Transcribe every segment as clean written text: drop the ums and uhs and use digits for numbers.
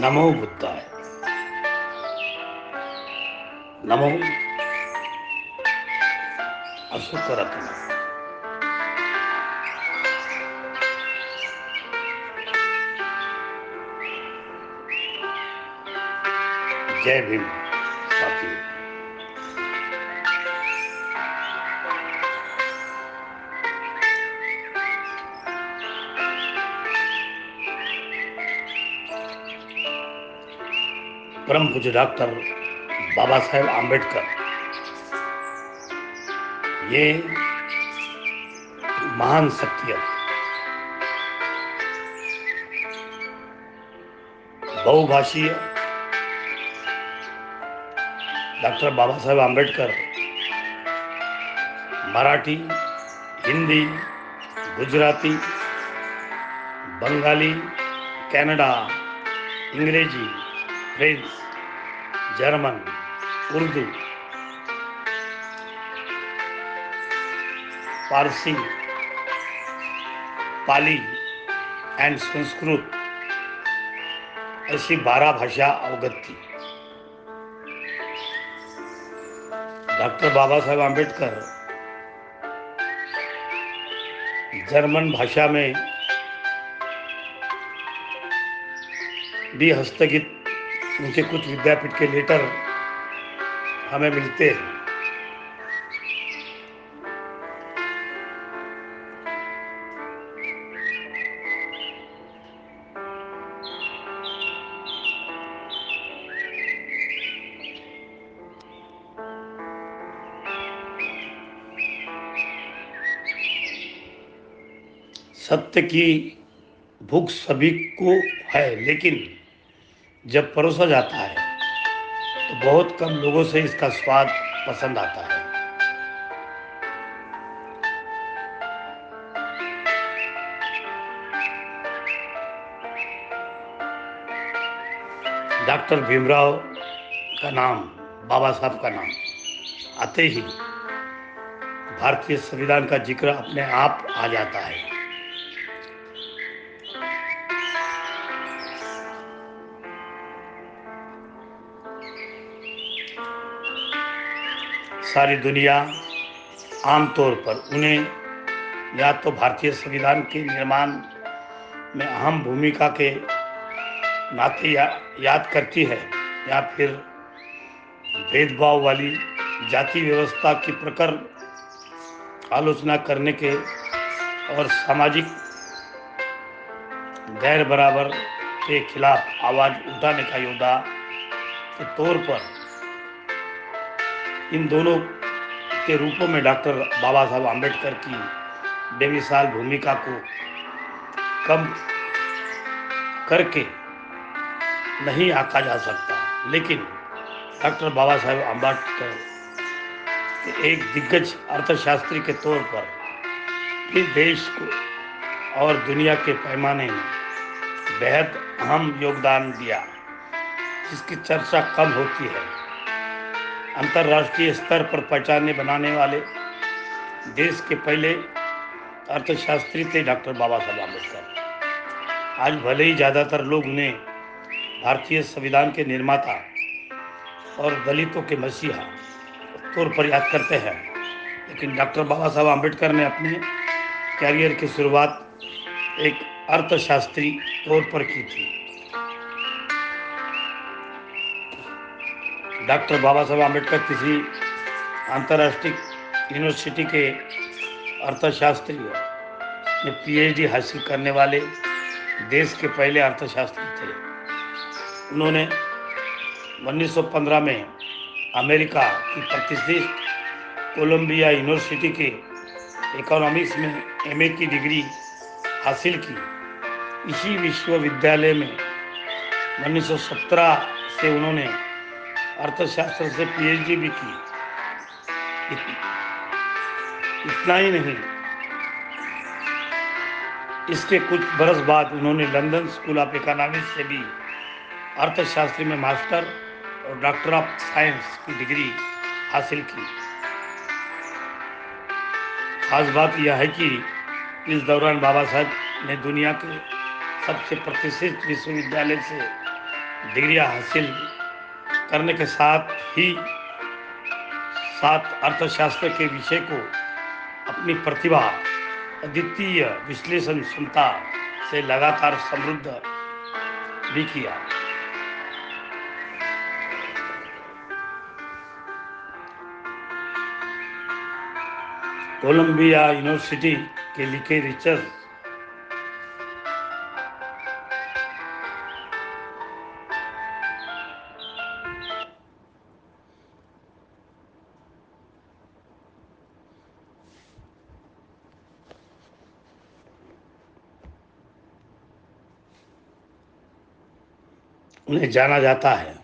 नमो बुद्धाय। नमो अशोकरत्न। जय भीम साथियों। परम पूज्य डॉक्टर बाबा साहेब आम्बेडकर ये महान शख्सियत, बहुभाषीय डॉक्टर बाबा साहेब आम्बेडकर मराठी, हिंदी, गुजराती, बंगाली, कन्नड़ा, अंग्रेजी, French, German, Urdu, Parsi, Pali and Sanskrit ऐसी 12 भाषा अवगत थी। डॉक्टर बाबा साहेब आम्बेडकर जर्मन भाषा में भी हस्तलिखित उनके कुछ विद्यापीठ के लेटर हमें मिलते हैं। सत्य की भूख सभी को है, लेकिन जब परोसा जाता है तो बहुत कम लोगों से इसका स्वाद पसंद आता है। डॉक्टर भीमराव का नाम, बाबा साहब का नाम आते ही भारतीय संविधान का जिक्र अपने आप आ जाता है। सारी दुनिया आमतौर पर उन्हें या तो भारतीय संविधान के निर्माण में अहम भूमिका के नाते याद करती है, या फिर भेदभाव वाली जाति व्यवस्था की प्रखर आलोचना करने के और सामाजिक गैर बराबर के खिलाफ आवाज उठाने का योद्धा के तौर पर इन दोनों के रूपों में डॉक्टर बाबा साहब आम्बेडकर की बेमिसाल भूमिका को कम करके नहीं आंका जा सकता। लेकिन डॉक्टर बाबा साहब आम्बेडकर के एक दिग्गज अर्थशास्त्री के तौर पर भी देश को और दुनिया के पैमाने में बेहद अहम योगदान दिया, जिसकी चर्चा कम होती है। अंतर्राष्ट्रीय स्तर पर पहचाने बनाने वाले देश के पहले अर्थशास्त्री थे डॉक्टर बाबा साहब आम्बेडकर। आज भले ही ज़्यादातर लोग उन्हें भारतीय संविधान के निर्माता और दलितों के मसीहा तौर पर याद करते हैं, लेकिन डॉक्टर बाबा साहब आम्बेडकर ने अपने कैरियर की शुरुआत एक अर्थशास्त्री तौर पर की थी। डॉक्टर बाबा साहब आम्बेडकर किसी अंतर्राष्ट्रीय यूनिवर्सिटी के अर्थशास्त्री में पीएचडी हासिल करने वाले देश के पहले अर्थशास्त्री थे। उन्होंने 1915 में अमेरिका की प्रतिष्ठित कोलंबिया यूनिवर्सिटी के इकोनॉमिक्स में एमए की डिग्री हासिल की। इसी विश्वविद्यालय में 1917 से उन्होंने अर्थशास्त्र से पीएचडी भी की। इतना ही नहीं, इसके कुछ बरस बाद उन्होंने लंदन स्कूल ऑफ इकोनॉमिक्स से भी अर्थशास्त्र में मास्टर और डॉक्टर ऑफ साइंस की डिग्री हासिल की। खास बात यह है कि इस दौरान बाबा साहब ने दुनिया के सबसे प्रतिष्ठित विश्वविद्यालय से डिग्रियां हासिल करने के साथ ही साथ अर्थशास्त्र के विषय को अपनी प्रतिभा, अद्वितीय विश्लेषण क्षमता से लगातार समृद्ध भी किया। कोलंबिया यूनिवर्सिटी के लिखे रिसर्च उन्हें जाना जाता है।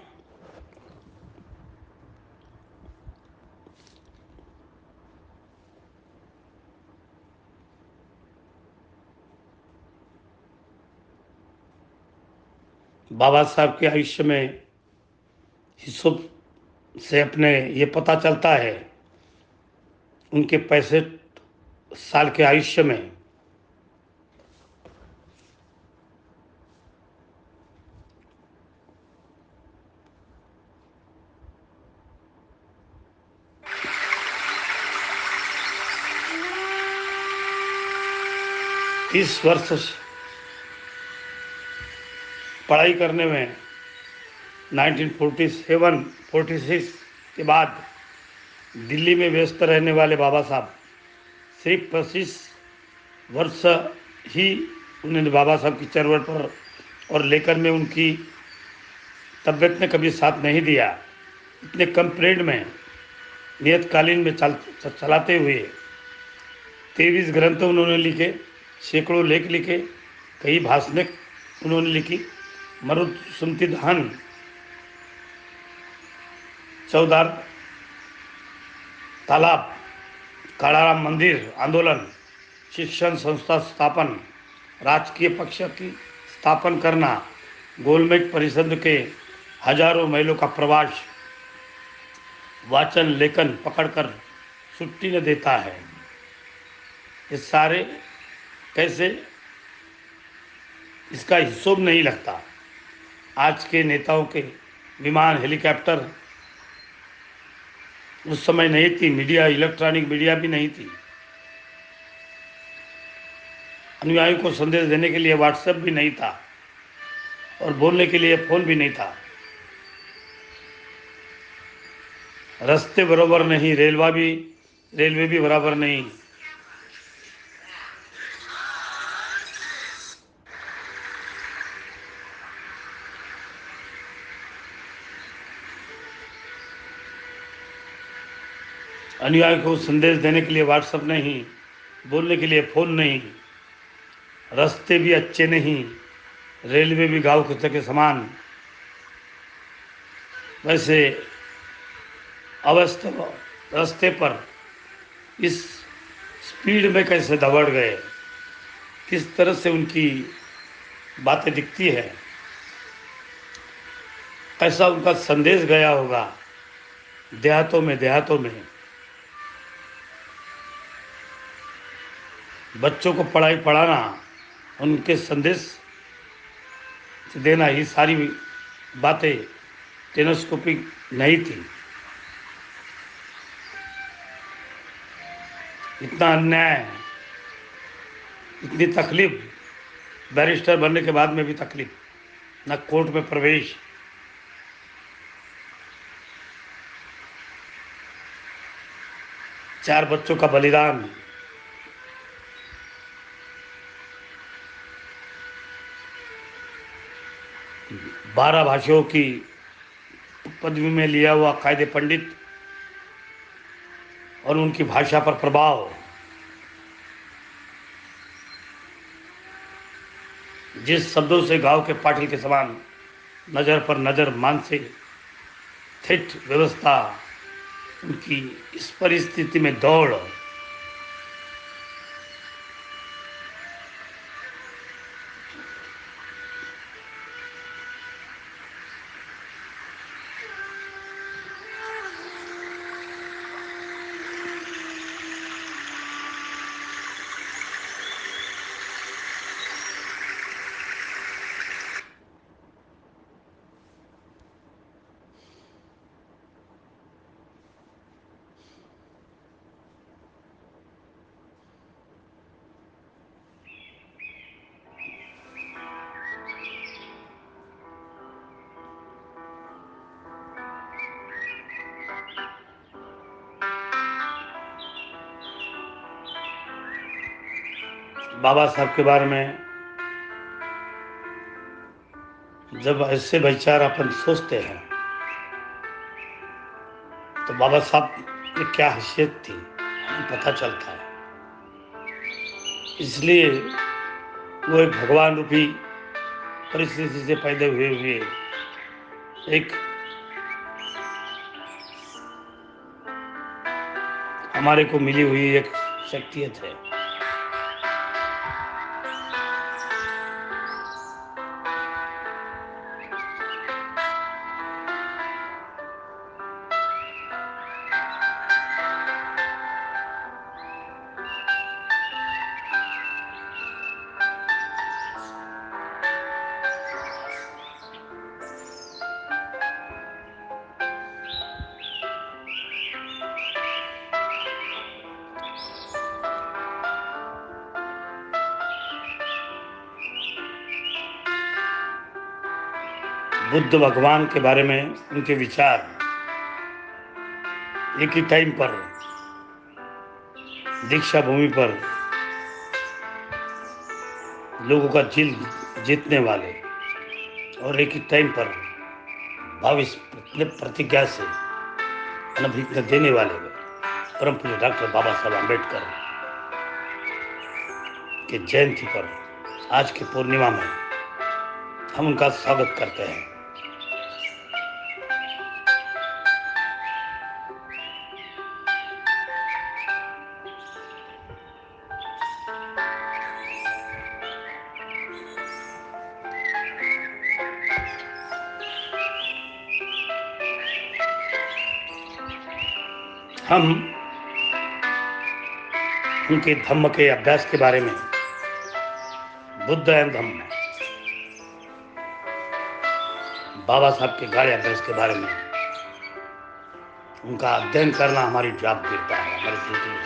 बाबा साहब के आयुष्य में हिस्सों से अपने ये पता चलता है उनके 65 साल के आयुष्य में 30 वर्ष पढ़ाई करने में 1947-46 के बाद दिल्ली में व्यस्त रहने वाले बाबा साहब सिर्फ 25 वर्ष ही उन्होंने बाबा साहब की चरवट पर और लेकर में उनकी तबियत ने कभी साथ नहीं दिया। इतने कम पीरियड में नियतकालीन में चलाते हुए 23 ग्रंथ उन्होंने लिखे, सैकड़ों लेख लिखे, कई भाषणें उन्होंने लिखी। मरुत्सुंति दहन, चौदार तालाब, काड़ाराम मंदिर आंदोलन, शिक्षण संस्था स्थापन, राजकीय पक्ष की स्थापन करना, गोलमेज परिषद के हजारों महिलों का प्रवास, वाचन लेखन पकड़कर छुट्टी न देता है। ये सारे कैसे इसका हिस्सों नहीं लगता। आज के नेताओं के विमान, हेलीकॉप्टर उस समय नहीं थी, मीडिया, इलेक्ट्रॉनिक मीडिया भी नहीं थी, अनुयायियों को संदेश देने के लिए व्हाट्सएप भी नहीं था और बोलने के लिए फोन भी नहीं था। रास्ते बराबर नहीं, रेलवे भी बराबर नहीं। अनुयायियों को संदेश देने के लिए व्हाट्सएप नहीं, बोलने के लिए फोन नहीं, रास्ते भी अच्छे नहीं, रेलवे भी गांव कुत्ते के समान। वैसे अवस्था रास्ते पर इस स्पीड में कैसे दौड़ गए, किस तरह से उनकी बातें दिखती है, कैसा उनका संदेश गया होगा देहातों में। बच्चों को पढ़ाना, उनके संदेश देना, ये सारी बातें टेलीस्कोपिक नहीं थी। इतना अन्याय, इतनी तकलीफ, बैरिस्टर बनने के बाद में भी तकलीफ, न कोर्ट में प्रवेश, चार बच्चों का बलिदान, बारह भाषाओं की पदवी में लिया हुआ कायदे पंडित और उनकी भाषा पर प्रभाव, जिस शब्दों से गांव के पाटिल के समान नजर पर नजर मानसिक ठेठ व्यवस्था, उनकी इस परिस्थिति में दौड़, बाबा साहब के बारे में जब ऐसे विचार अपन सोचते हैं तो बाबा साहब की क्या हैसियत थी हमें पता चलता है। इसलिए वो एक भगवान रूपी परिस्थिति से पैदा हुए एक हमारे को मिली हुई एक शख्सियत है। बुद्ध भगवान के बारे में उनके विचार एक ही टाइम पर दीक्षा भूमि पर लोगों का दिल जीतने वाले और एक ही टाइम पर भविष्य प्रतिज्ञा से अनभिज्ञ देने वाले परम पूज्य डॉक्टर बाबा साहब आम्बेडकर के जयंती पर आज की पूर्णिमा में हम उनका स्वागत करते हैं। हम उनके धम्म के अभ्यास के बारे में बुद्ध एंड धम्म बाबा साहब के गाढ़े अभ्यास के बारे में उनका अध्ययन करना हमारी जवाबदेहिता है, हमारी ड्यूटी है।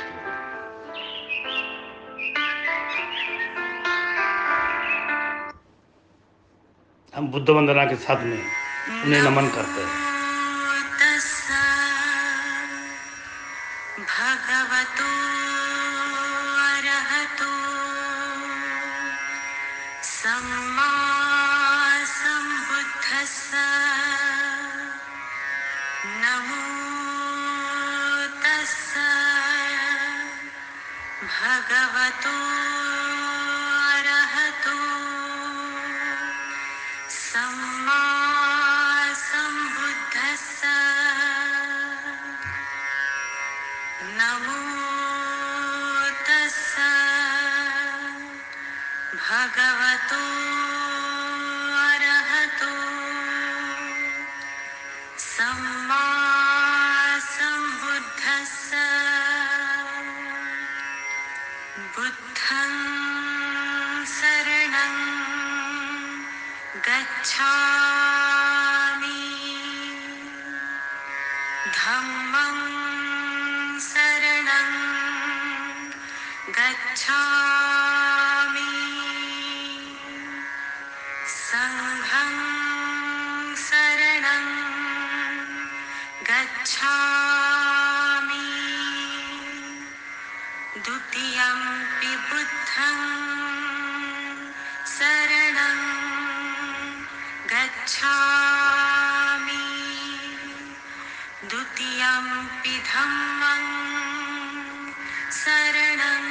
हम बुद्ध वंदना के साथ में उन्हें नमन करते हैं। भगवतो अरहतो सम्मा सम्बुद्धस्स नमो तस्स भगवतो अरहतो सम्मा सम्बुद्धस्स नमो तस्स भगवतो अरहतो सम्मा सम्बुद्धस्स बुद्धं शरणं गच्छामि धम्मं शरणं गच्छामि संघं शरणं गच्छामि द्वितीयंपि बुद्धं शरणं गच्छामि द्वितीयंपि धम्मं शरणं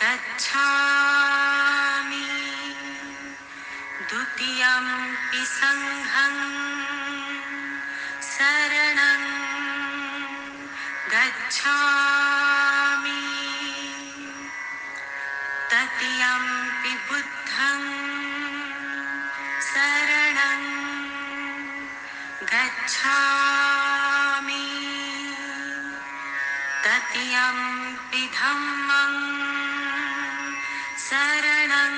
गच्छामि द्वितीयंपि संघं शरणं गच्छामि तृतीयंपि बुद्धं शरणं गच्छामि तृतीयंपि धम्मं शरणं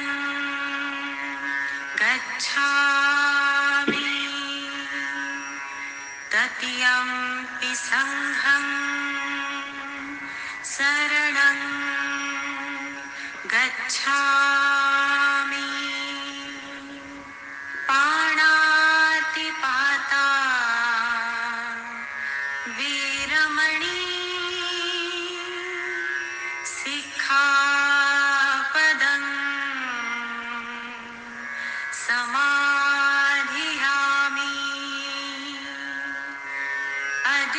गच्छामि तृतीयंपि संघं शरणं गच्छामि पाणातिपाता वीरमणि सिक्खापदं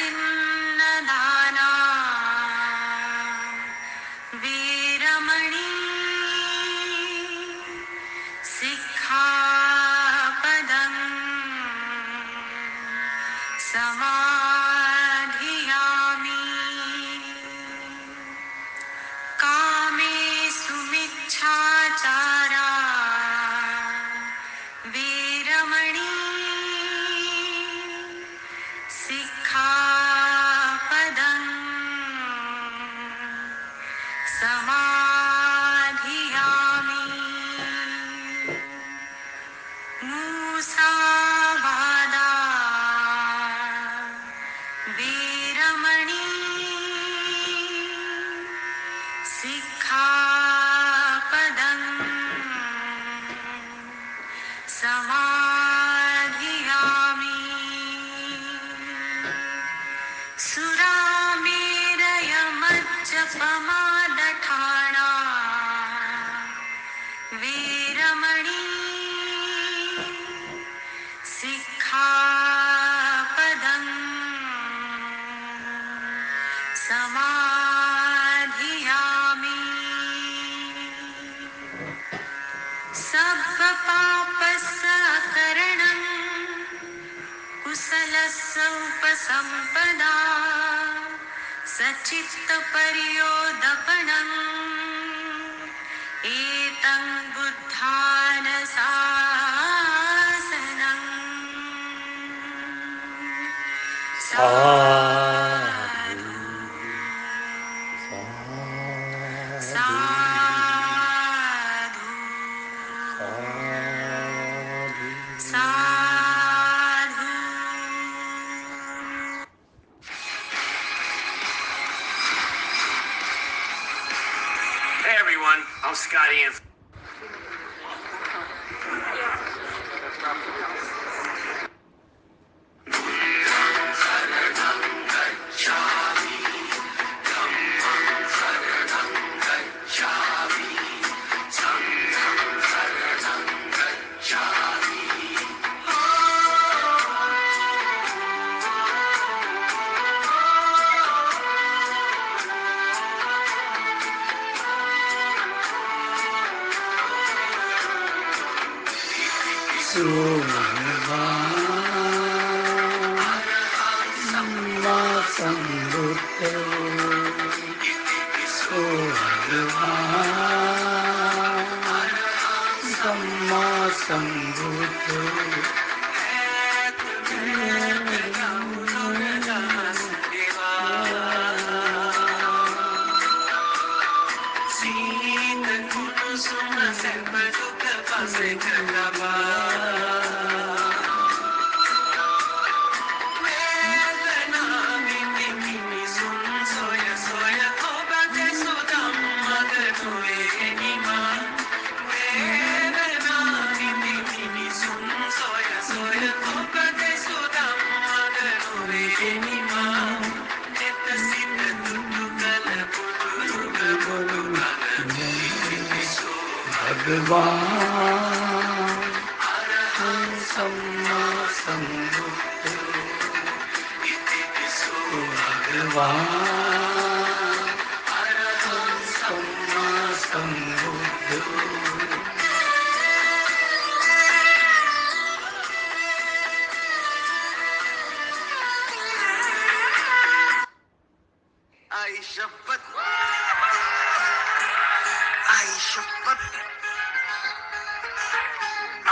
छिन्नदाना वीरमणि सिक्खापदं समाधियामि कामेषु मिच्छाचारा वीरमणि सिक्खापदं समाधियामि मूसावादा वीरमणि सिक्खापदं समाधियामि सुरामेरयमज्जपमादठाणा वीरमणि सिक्खापदं समाधियामि सब्बपापस्सकरणं कुशलस्य उपसम्पदा सचित्तपर्योदपनम् एतं बुद्धानशासनम् साधु साधु साधु Hey everyone, I'm Scotty and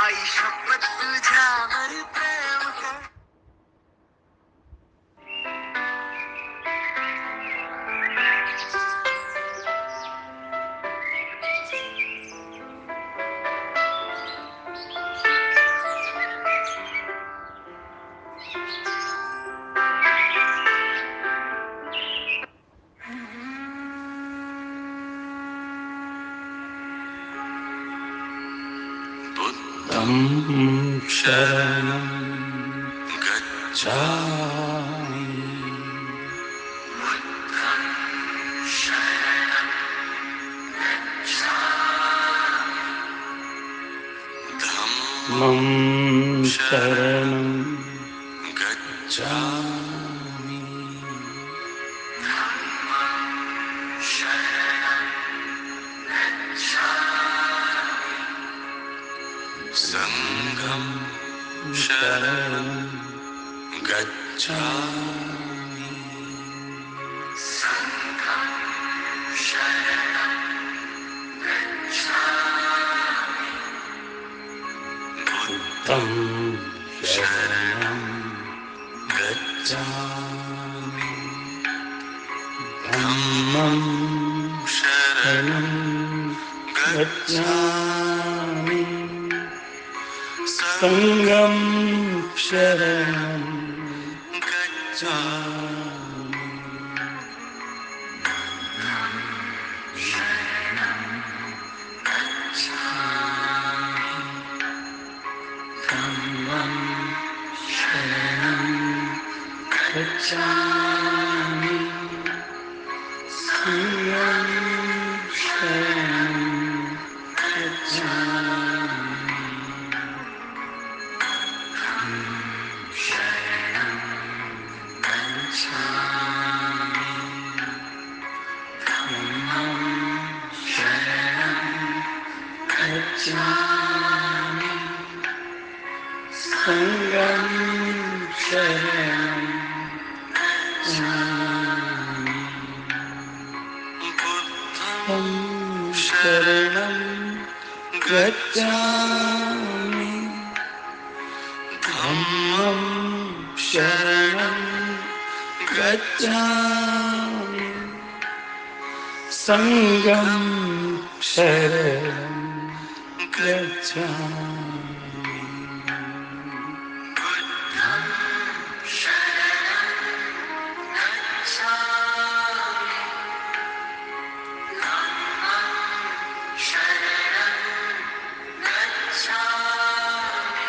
आई शपथ तुझ्यावर प्रेम कर शरणं गच्छामि धम्मं शरणं गच्छामि संघं शरणं गच्छामि संघं शरणं गच्छामि बुद्धं शरणं गच्छामि धम्मं शरणं गच्छामि संघं शरणं गच्छामि शरणं गच्छामि धम्मं शरणं गच्छामि संघं शरणं गच्छामि धम्मं शरणं गच्छामि संघं शरणं गच्छामि बुद्धं शरणं गच्छामि धम्मं शरणं गच्छामि संघं शरणं गच्छामि बुद्धं शरणं गच्छामि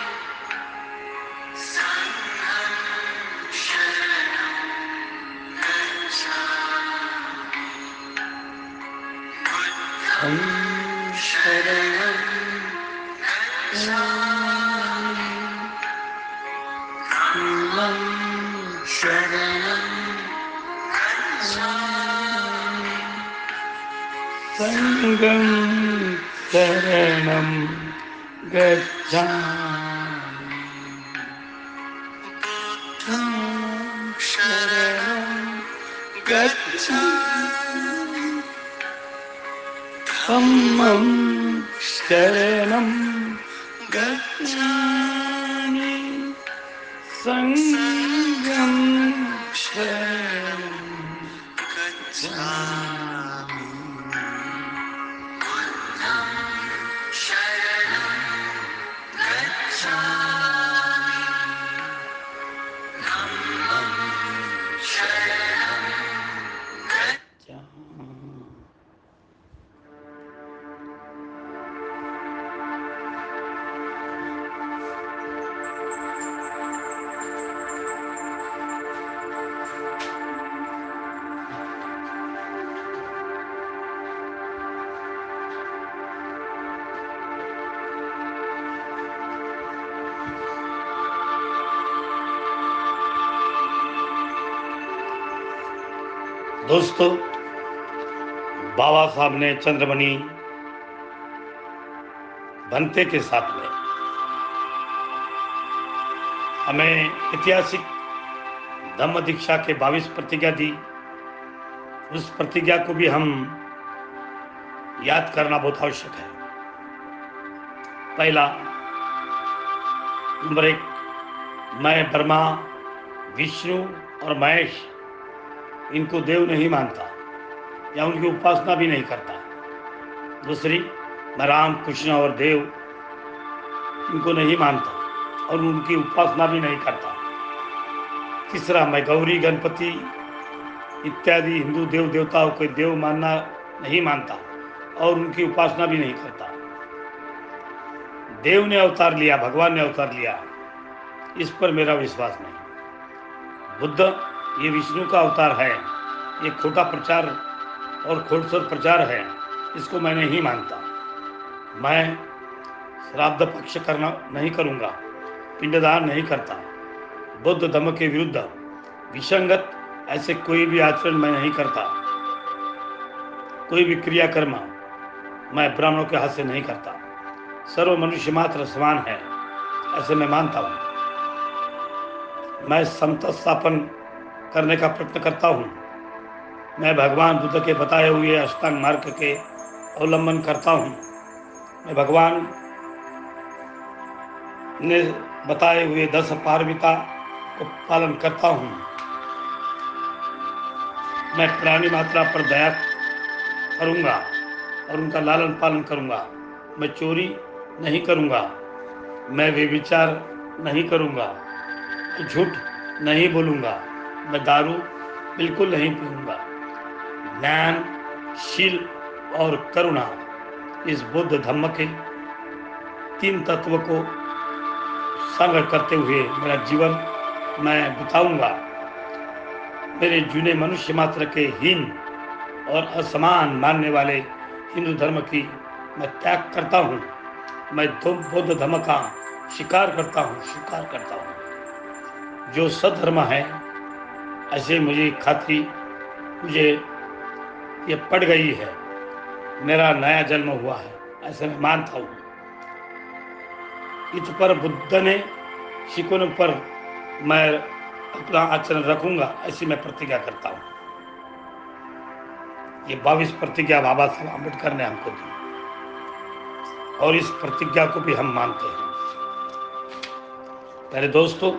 धम्मं शरणं गच्छामि संघं शरणं गच्छामि बुद्धं शरणं गच्छामि धम्मं शरणं गच्छामि संघं शरणं गच्छामि बुद्धं शरणं गच्छामि धम्मं शरणं गच्छामि दोस्तों, बाबा साहब ने चंद्रमणि बनते के साथ में हमें ऐतिहासिक धम्म दीक्षा के 22 प्रतिज्ञा दी। उस प्रतिज्ञा को भी हम याद करना बहुत आवश्यक है। पहला, नंबर 1, मैं ब्रह्मा, विष्णु और महेश इनको देव नहीं मानता या उनकी उपासना भी नहीं करता। दूसरी, मैं राम, कृष्ण और देव इनको नहीं मानता और उनकी उपासना भी नहीं करता। तीसरा, मैं गौरी, गणपति इत्यादि हिंदू देव देवताओं को देव मानना नहीं मानता और उनकी उपासना भी नहीं करता। देव ने अवतार लिया, भगवान ने अवतार लिया, इस पर मेरा विश्वास नहीं। बुद्ध ये विष्णु का अवतार है, ये खोटा प्रचार और खोटसर प्रचार है, इसको मैं नहीं मानता। मैं श्राद्ध पक्ष करना नहीं करूँगा, पिंडदान नहीं करता। बौद्ध धर्म के विरुद्ध विसंगत ऐसे कोई भी आचरण मैं नहीं करता। कोई भी क्रियाकर्म मैं ब्राह्मणों के हाथ से नहीं करता। सर्व मनुष्य मात्र समान है, ऐसे मैं मानता हूँ। मैं समता स्थापन करने का प्रयत्न करता हूँ। मैं भगवान बुद्ध के बताए हुए अष्टांग मार्ग के अवलंबन करता हूँ। मैं भगवान ने बताए हुए 10 पारमिता को पालन करता हूँ। मैं प्राणी मात्रा पर दया करूँगा और उनका लालन पालन करूँगा। मैं चोरी नहीं करूँगा, मैं व्यभिचार नहीं करूँगा, मैं झूठ नहीं बोलूँगा, मैं दारू बिल्कुल नहीं पीऊँगा। ज्ञान, शील और करुणा, इस बुद्ध धम्म के 3 तत्व को संग्रह करते हुए मेरा जीवन मैं बिताऊंगा। मेरे जूने मनुष्य मात्र के हीन और असमान मानने वाले हिंदू धर्म की मैं त्याग करता हूँ। मैं बौद्ध धर्म का स्वीकार करता हूँ। जो सद्धर्म है, ऐसे मुझे खातिर मुझे ये पड़ गई है। मेरा नया जन्म हुआ है, ऐसे मैं मानता हूँ। इस पर बुद्ध ने शिकों पर मैं अपना आचरण रखूंगा, ऐसी मैं प्रतिज्ञा करता हूँ। ये 22 प्रतिज्ञा बाबा साहब अम्बेडकर ने हमको दी और इस प्रतिज्ञा को भी हम मानते हैं। मेरे दोस्तों,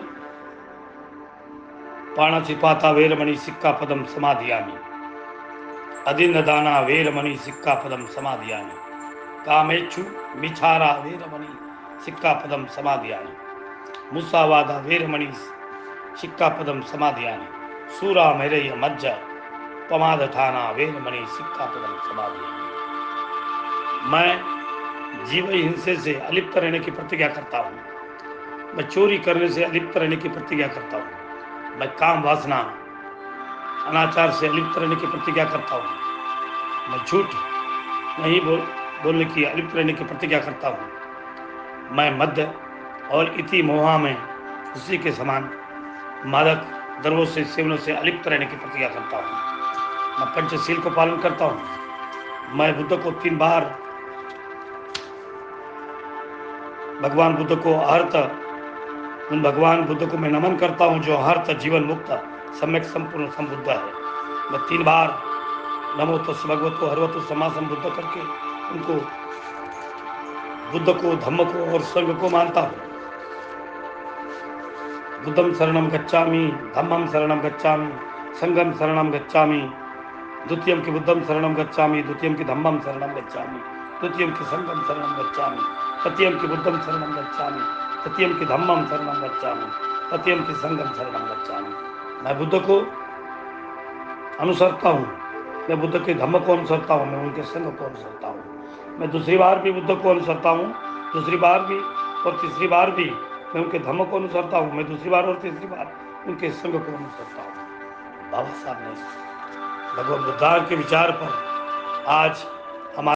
पाणिपाता वेरमणि सिक्कापदम समाधियामि, अदिन्नदाना वेरमणि सिक्कापदम समाधियामि, कामेच्छु मिच्छारा वेरमणि सिक्कापदम समाधियामि, मुसावादा वेरमणि सिक्कापदम समाधियामि, सूरा मेरय मज्ज पमादठाना वेरमणि सिक्कापदम समाधियामि। मैं जीव हिंसे से अलिप्त रहने की प्रतिज्ञा करता हूँ। मैं चोरी करने से अलिप्त रहने की प्रतिज्ञा करता हूँ। मैं काम वासना अनाचार से अलिप्त रहने की प्रतिज्ञा करता हूँ। मैं झूठ नहीं बोलने की अलिप्त रहने की प्रतिज्ञा करता हूँ। मैं मद्य और इति मोहा में उसी के समान मादक द्रव्यों से सेवनों से अलिप्त रहने की प्रतिज्ञा करता हूँ। मैं पंचशील को पालन करता हूँ। मैं बुद्ध को 3 बार भगवान बुद्ध को उन भगवान बुद्ध को मैं नमन करता हूँ जो हर्त जीवन मुक्त सम्यक संपूर्ण संबुद्ध है। मैं 3 बार नमो तस् भगवतो हरवतो सम्मा संबुद्ध करके उनको बुद्ध को, धम्म को और संघ को मानता हूँ। बुद्धम शरणम गच्छामि, धम्मम शरणम गच्छामि, संघम शरणम गच्छामि, द्वितीयम की बुद्धम शरणम गच्छामि, द्वितीयम की धम्मम शरणम गच्छामि, द्वितीयम की संघम शरणम गच्छामि, तृतीयम की बुद्धम शरणम गच्छामि, तृतीयम की धम्मम शरणम गच्छामि, तृतीयम की संघम शरणम गच्छामि। मैं बुद्ध को अनुसरता हूँ, मैं बुद्ध के धम्म को अनुसरता हूँ, मैं उनके संघ को अनुसरता हूँ। मैं दूसरी बार भी बुद्ध को अनुसरता हूँ, दूसरी बार भी और तीसरी बार भी मैं उनके धम्म को अनुसरता हूँ। मैं दूसरी बार और तीसरी बार उनके संघ को अनुसरता हूँ। बाबा साहब ने भगवत बुद्ध के विचार पर आज हमारे